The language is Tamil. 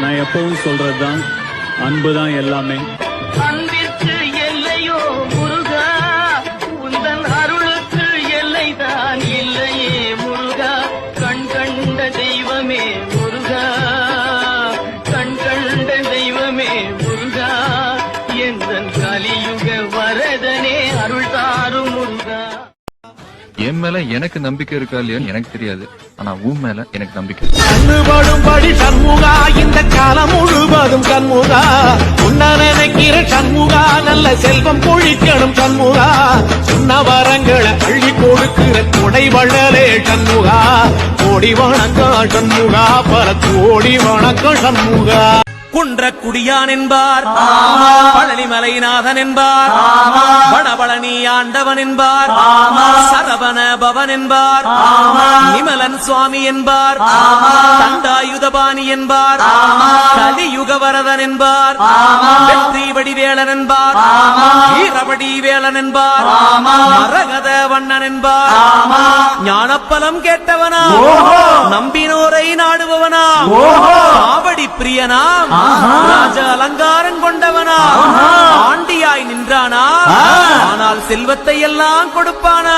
நான் எப்பவும் சொல்றதுதான், அன்புதான் எல்லாமே. அன்பிற்கு எல்லையோ முருகா, உந்தன் அருளுக்கு எல்லைதான் இல்லையே முருகா. கண் கண்ட தெய்வமே முருகா, கண் கண்ட தெய்வமே முருகா, எந்தன் கலியுக வரதனே அருள் தாரும் முருகா. என் மேல எனக்கு நம்பிக்கை இருக்கா இல்லையான்னு எனக்கு தெரியாது, ஆனா உன் மேல எனக்கு நம்பிக்கை. கண்ணுபடும்படி சண்முகா, இந்த காலம் முழுவதும் சண்முகா. உன்ன நினைக்கிற சண்முகா, நல்ல செல்வம் பொழிக்கணும் சண்முகா. சொன்ன வரங்களை அள்ளி கொடுக்கிற கொடை வள்ளலே சண்முகா. கோடி வணக்கம் சண்முகா, பல கோடி வணக்கம் சண்முகா. குன்றக்குடியான் என்பார், பழனிமலைநாதன் என்பார், வடபழனி ஆண்டவன் என்பார், சரவண பவன் என்பார், நிமலன் சுவாமி என்பார், தண்டாயுதபாணி என்பார், கலியுக வரதன் என்பார், வெற்றி வடிவேலன் என்பார், வீரவடி வேலன் என்பார், மரகத வண்ணன் என்பார், ஞானப்பலம் கேட்டவனா, நம்பினோரை நாடுபவனா, காவடி பிரியனாம், ராஜ அலங்காரம் கொண்டவனா, ஆண்டியாய் நின்றானா, ஆனால் செல்வத்தை எல்லாம் கொடுப்பானா.